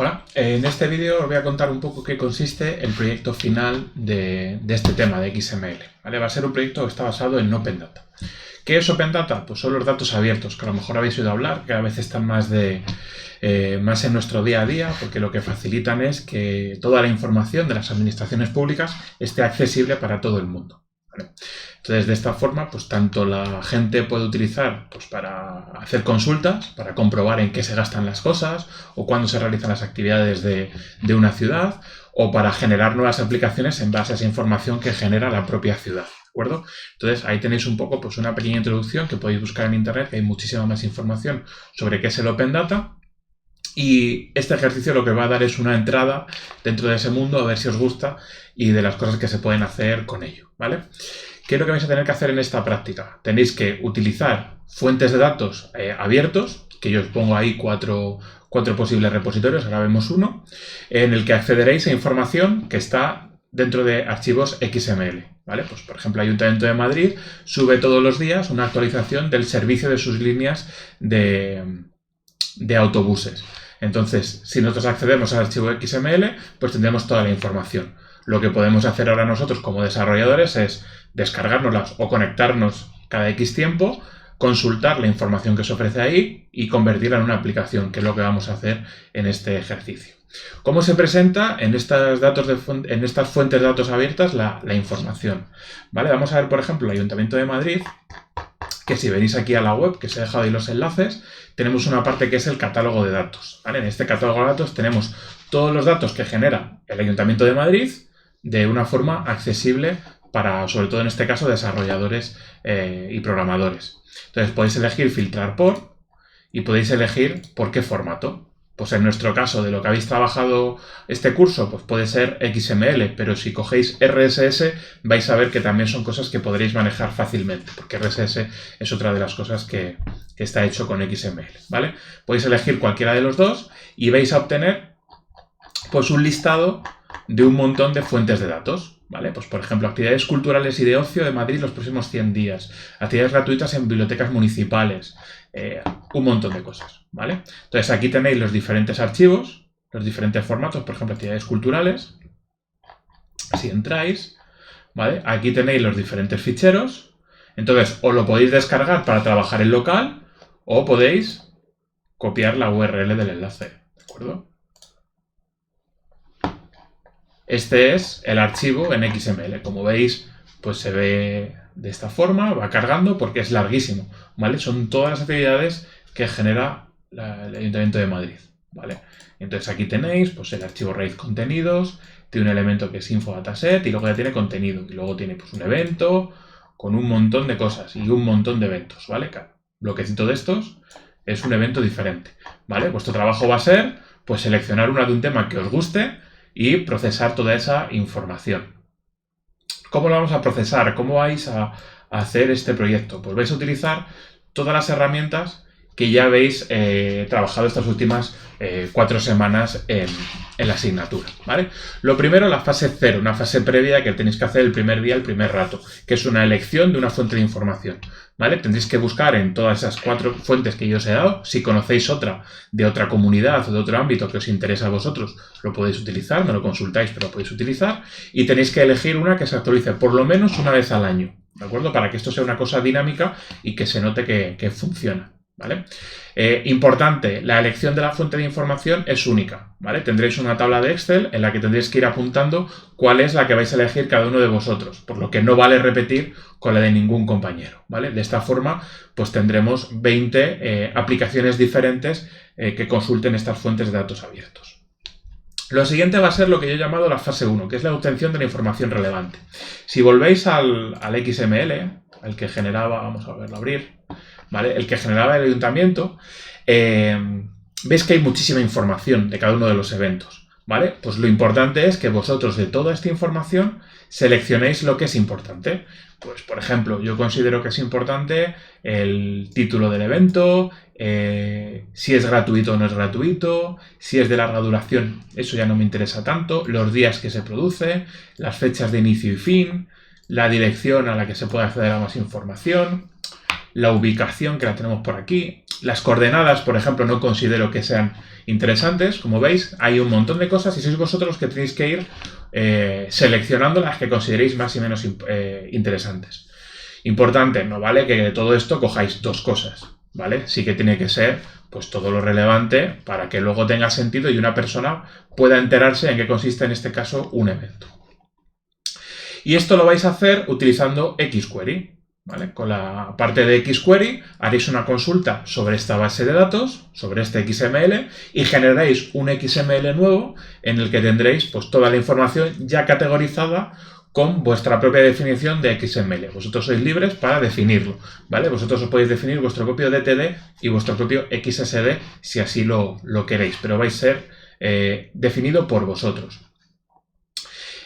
Hola, en este vídeo os voy a contar un poco qué consiste el proyecto final de este tema de XML. ¿Vale? Va a ser un proyecto que está basado en Open Data. ¿Qué es Open Data? Pues son los datos abiertos, que a lo mejor habéis oído hablar, que a veces están más en nuestro día a día, porque lo que facilitan es que toda la información de las administraciones públicas esté accesible para todo el mundo. ¿Vale? Entonces, de esta forma, pues tanto la gente puede utilizar pues, para hacer consultas, para comprobar en qué se gastan las cosas o cuándo se realizan las actividades de una ciudad, o para generar nuevas aplicaciones en base a esa información que genera la propia ciudad. ¿De acuerdo? Entonces, ahí tenéis un poco pues, una pequeña introducción que podéis buscar en internet, que hay muchísima más información sobre qué es el Open Data. Y este ejercicio lo que va a dar es una entrada dentro de ese mundo, a ver si os gusta, y de las cosas que se pueden hacer con ello, ¿vale? ¿Qué es lo que vais a tener que hacer en esta práctica? Tenéis que utilizar fuentes de datos abiertos, que yo os pongo ahí cuatro posibles repositorios, ahora vemos uno, en el que accederéis a información que está dentro de archivos XML, ¿vale? Pues, por ejemplo, Ayuntamiento de Madrid sube todos los días una actualización del servicio de sus líneas de autobuses. Entonces, si nosotros accedemos al archivo XML, pues tendremos toda la información. Lo que podemos hacer ahora nosotros como desarrolladores es descargárnoslas o conectarnos cada X tiempo, consultar la información que se ofrece ahí y convertirla en una aplicación, que es lo que vamos a hacer en este ejercicio. ¿Cómo se presenta en estas fuentes de datos abiertas la información? ¿Vale? Vamos a ver, por ejemplo, el Ayuntamiento de Madrid, que si venís aquí a la web, que os he dejado ahí los enlaces, tenemos una parte que es el catálogo de datos. ¿Vale? En este catálogo de datos tenemos todos los datos que genera el Ayuntamiento de Madrid de una forma accesible para, sobre todo en este caso, desarrolladores y programadores. Entonces podéis elegir filtrar por y podéis elegir por qué formato. Pues en nuestro caso, de lo que habéis trabajado este curso, pues puede ser XML, pero si cogéis RSS vais a ver que también son cosas que podréis manejar fácilmente, porque RSS es otra de las cosas que está hecho con XML, ¿vale? Podéis elegir cualquiera de los dos y vais a obtener pues un listado de un montón de fuentes de datos, ¿vale? Pues por ejemplo, actividades culturales y de ocio de Madrid los próximos 100 días, actividades gratuitas en bibliotecas municipales, un montón de cosas, ¿vale? Entonces aquí tenéis los diferentes archivos, los diferentes formatos, por ejemplo, actividades culturales. Si entráis, ¿vale? Aquí tenéis los diferentes ficheros. Entonces, os lo podéis descargar para trabajar en local o podéis copiar la URL del enlace, ¿de acuerdo? Este es el archivo en XML. Como veis, pues se ve de esta forma, va cargando porque es larguísimo, ¿vale? Son todas las actividades que genera el Ayuntamiento de Madrid, ¿vale? Entonces aquí tenéis pues, el archivo raíz contenidos, tiene un elemento que es info dataset y luego ya tiene contenido. Y luego tiene pues, un evento con un montón de cosas y un montón de eventos, ¿vale? Cada bloquecito de estos es un evento diferente, ¿vale? Vuestro trabajo va a ser pues, seleccionar una de un tema que os guste y procesar toda esa información. ¿Cómo lo vamos a procesar? ¿Cómo vais a hacer este proyecto? Pues vais a utilizar todas las herramientas que ya habéis trabajado estas últimas 4 semanas en la asignatura, ¿vale? Lo primero, la fase 0, una fase previa que tenéis que hacer el primer día, el primer rato, que es una elección de una fuente de información, ¿vale? Tendréis que buscar en todas esas 4 fuentes que yo os he dado. Si conocéis otra de otra comunidad o de otro ámbito que os interesa a vosotros, lo podéis utilizar, me lo consultáis, pero lo podéis utilizar. Y tenéis que elegir una que se actualice por lo menos una vez al año, ¿de acuerdo? Para que esto sea una cosa dinámica y que se note que funciona, ¿vale? Importante, la elección de la fuente de información es única, ¿vale? Tendréis una tabla de Excel en la que tendréis que ir apuntando cuál es la que vais a elegir cada uno de vosotros, por lo que no vale repetir con la de ningún compañero, ¿vale? De esta forma, pues tendremos 20 aplicaciones diferentes que consulten estas fuentes de datos abiertos. Lo siguiente va a ser lo que yo he llamado la fase 1, que es la obtención de la información relevante. Si volvéis al XML, al que generaba, vamos a verlo abrir, ¿vale? El que generaba el ayuntamiento, veis que hay muchísima información de cada uno de los eventos, ¿vale? Pues lo importante es que vosotros de toda esta información seleccionéis lo que es importante. Pues, por ejemplo, yo considero que es importante el título del evento, si es gratuito o no es gratuito, si es de larga duración, eso ya no me interesa tanto, los días que se produce, las fechas de inicio y fin, la dirección a la que se puede acceder a más información, la ubicación, que la tenemos por aquí. Las coordenadas, por ejemplo, no considero que sean interesantes. Como veis, hay un montón de cosas y sois vosotros los que tenéis que ir seleccionando las que consideréis más y menos interesantes. Importante, no vale que de todo esto cojáis 2 cosas, ¿vale? Sí que tiene que ser pues todo lo relevante para que luego tenga sentido y una persona pueda enterarse en qué consiste en este caso un evento. Y esto lo vais a hacer utilizando xQuery, ¿vale? Con la parte de xQuery haréis una consulta sobre esta base de datos, sobre este XML, y generaréis un XML nuevo en el que tendréis pues toda la información ya categorizada con vuestra propia definición de XML. Vosotros sois libres para definirlo, ¿vale? Vosotros os podéis definir vuestro propio DTD y vuestro propio XSD si así lo queréis, pero vais a ser definido por vosotros.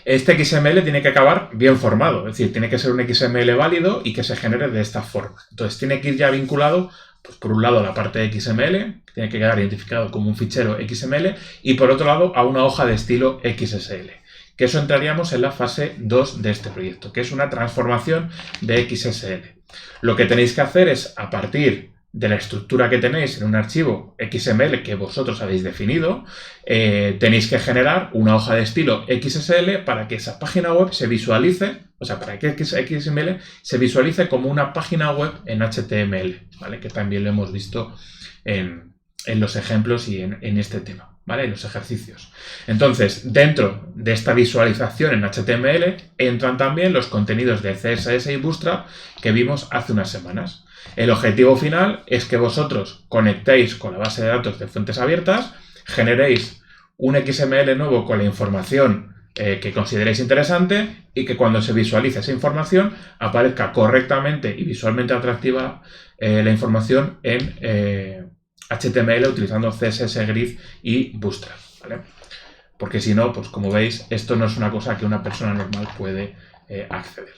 Este XML tiene que acabar bien formado, es decir, tiene que ser un XML válido y que se genere de esta forma. Entonces tiene que ir ya vinculado, pues por un lado a la parte de XML, tiene que quedar identificado como un fichero XML, y por otro lado a una hoja de estilo XSL. Que eso entraríamos en la fase 2 de este proyecto, que es una transformación de XSL. Lo que tenéis que hacer es, a partir de la estructura que tenéis en un archivo XML que vosotros habéis definido, tenéis que generar una hoja de estilo XSL para que esa página web se visualice, o sea, para que XML se visualice como una página web en HTML, ¿vale? Que también lo hemos visto en los ejemplos y en este tema. ¿Vale? En los ejercicios. Entonces, dentro de esta visualización en HTML entran también los contenidos de CSS y Bootstrap que vimos hace unas semanas. El objetivo final es que vosotros conectéis con la base de datos de fuentes abiertas, generéis un XML nuevo con la información que consideréis interesante y que cuando se visualice esa información aparezca correctamente y visualmente atractiva la información en HTML utilizando CSS Grid y Bootstrap, ¿vale? Porque si no, pues como veis, esto no es una cosa que una persona normal puede acceder.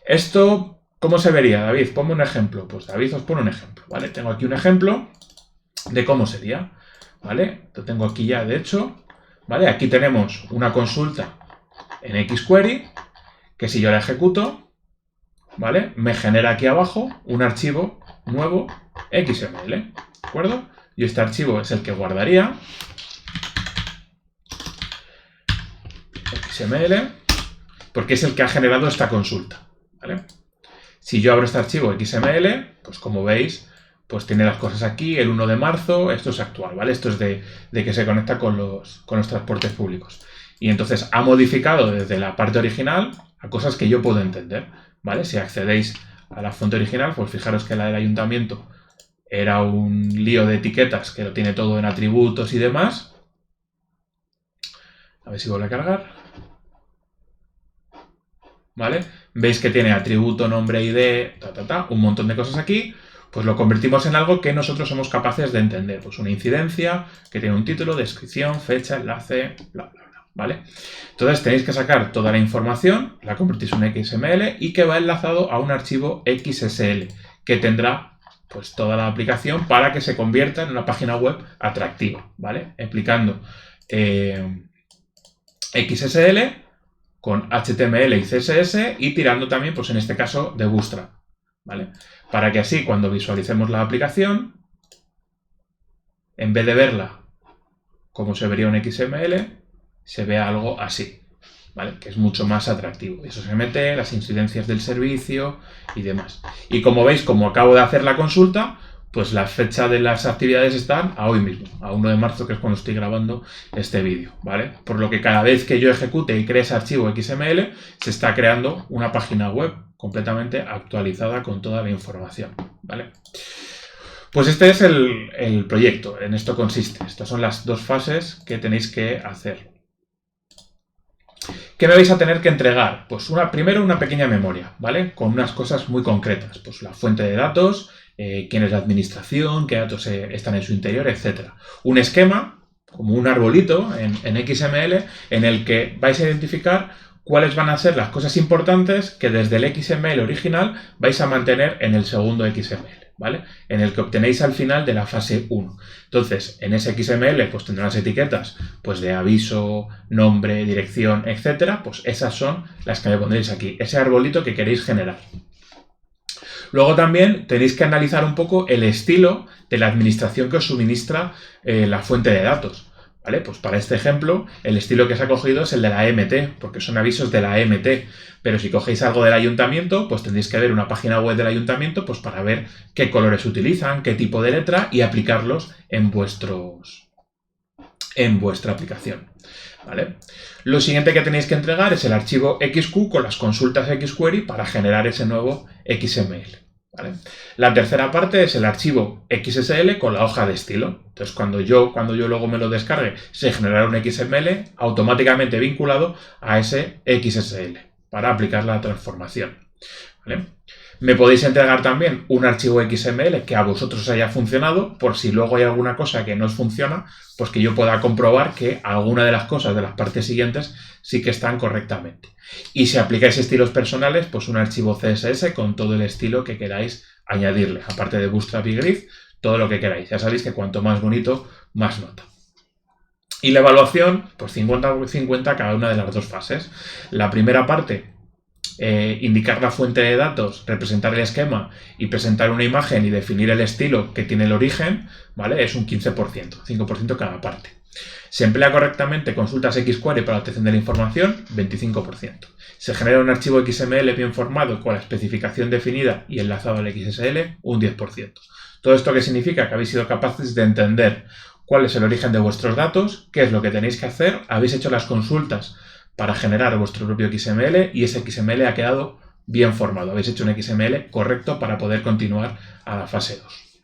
Esto, ¿cómo se vería, David? Ponme un ejemplo. Pues David os pone un ejemplo, ¿vale? Tengo aquí un ejemplo de cómo sería, ¿vale? Lo tengo aquí ya, de hecho, ¿vale? Aquí tenemos una consulta en xQuery, que si yo la ejecuto, ¿vale? Me genera aquí abajo un archivo nuevo XML, ¿de acuerdo? Y este archivo es el que guardaría XML porque es el que ha generado esta consulta, ¿vale? Si yo abro este archivo XML, pues como veis, pues tiene las cosas aquí, el 1 de marzo, esto es actual, ¿vale? Esto es de que se conecta con los transportes públicos. Y entonces ha modificado desde la parte original a cosas que yo puedo entender, ¿vale? Si accedéis a la fuente original, pues fijaros que la del ayuntamiento era un lío de etiquetas que lo tiene todo en atributos y demás. A ver si vuelve a cargar. ¿Vale? Veis que tiene atributo, nombre, ID, un montón de cosas aquí. Pues lo convertimos en algo que nosotros somos capaces de entender. Pues una incidencia que tiene un título, descripción, fecha, enlace, bla, bla, bla. ¿Vale? Entonces tenéis que sacar toda la información, la convertís en XML y que va enlazado a un archivo XSL que tendrá pues toda la aplicación para que se convierta en una página web atractiva, ¿vale? Aplicando XSL con HTML y CSS y tirando también, pues en este caso, de Bootstrap, ¿vale? Para que así, cuando visualicemos la aplicación, en vez de verla como se vería un XML, se vea algo así, ¿vale? Que es mucho más atractivo. Eso se mete, las incidencias del servicio y demás. Y como veis, como acabo de hacer la consulta, pues la fecha de las actividades están a hoy mismo, a 1 de marzo, que es cuando estoy grabando este vídeo, ¿vale? Por lo que cada vez que yo ejecute y cree ese archivo XML, se está creando una página web completamente actualizada con toda la información, ¿vale? Pues este es el proyecto, en esto consiste. Estas son las 2 fases que tenéis que hacer. ¿Qué me vais a tener que entregar? Pues primero una pequeña memoria, ¿vale? Con unas cosas muy concretas, pues la fuente de datos, quién es la administración, qué datos están en su interior, etc. Un esquema, como un arbolito en XML, en el que vais a identificar cuáles van a ser las cosas importantes que desde el XML original vais a mantener en el segundo XML, ¿vale? En el que obtenéis al final de la fase 1. Entonces, en ese XML pues tendrán las etiquetas pues de aviso, nombre, dirección, etcétera. Pues esas son las que me pondréis aquí, ese arbolito que queréis generar. Luego también tenéis que analizar un poco el estilo de la administración que os suministra la fuente de datos. ¿Vale? Pues para este ejemplo, el estilo que se ha cogido es el de la EMT, porque son avisos de la EMT. Pero si cogéis algo del ayuntamiento, pues tendréis que ver una página web del ayuntamiento pues para ver qué colores utilizan, qué tipo de letra y aplicarlos en vuestra aplicación. ¿Vale? Lo siguiente que tenéis que entregar es el archivo XQ con las consultas XQuery para generar ese nuevo XML. ¿Vale? La tercera parte es el archivo XSL con la hoja de estilo. Entonces, cuando yo luego me lo descargue, se generará un XML automáticamente vinculado a ese XSL para aplicar la transformación. ¿Vale? Me podéis entregar también un archivo XML que a vosotros os haya funcionado, por si luego hay alguna cosa que no os funciona, pues que yo pueda comprobar que alguna de las cosas de las partes siguientes sí que están correctamente. Y si aplicáis estilos personales, pues un archivo CSS con todo el estilo que queráis añadirle, aparte de Bootstrap y Grid, todo lo que queráis. Ya sabéis que cuanto más bonito, más nota. Y la evaluación, pues 50-50 cada una de las dos fases. La primera parte, indicar la fuente de datos, representar el esquema y presentar una imagen y definir el estilo que tiene el origen, ¿vale? Es un 15%, 5% cada parte. Se emplea correctamente consultas XQuery para la obtención de la información, 25%. Se genera un archivo XML bien formado con la especificación definida y enlazado al XSL, un 10%. ¿Todo esto qué significa? Que habéis sido capaces de entender cuál es el origen de vuestros datos, qué es lo que tenéis que hacer, habéis hecho las consultas para generar vuestro propio XML y ese XML ha quedado bien formado. Habéis hecho un XML correcto para poder continuar a la fase 2.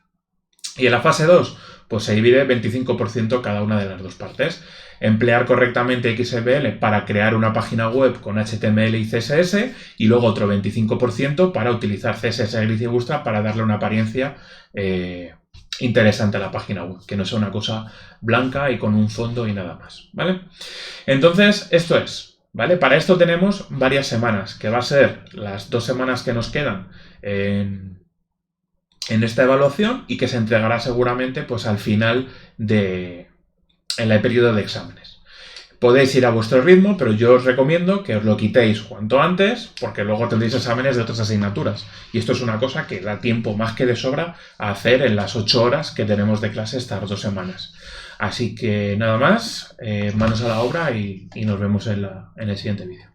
Y en la fase 2, pues se divide 25% cada una de las dos partes. Emplear correctamente XML para crear una página web con HTML y CSS y luego otro 25% para utilizar CSS, Grid y Bootstrap para darle una apariencia interesante a la página web, que no sea una cosa blanca y con un fondo y nada más, ¿vale? Entonces, esto es, ¿vale? Para esto tenemos varias semanas, que va a ser las 2 semanas que nos quedan en esta evaluación y que se entregará seguramente pues al final en el periodo de exámenes. Podéis ir a vuestro ritmo, pero yo os recomiendo que os lo quitéis cuanto antes, porque luego tendréis exámenes de otras asignaturas. Y esto es una cosa que da tiempo más que de sobra a hacer en las 8 horas que tenemos de clase estas 2 semanas. Así que nada más, manos a la obra y nos vemos en el siguiente vídeo.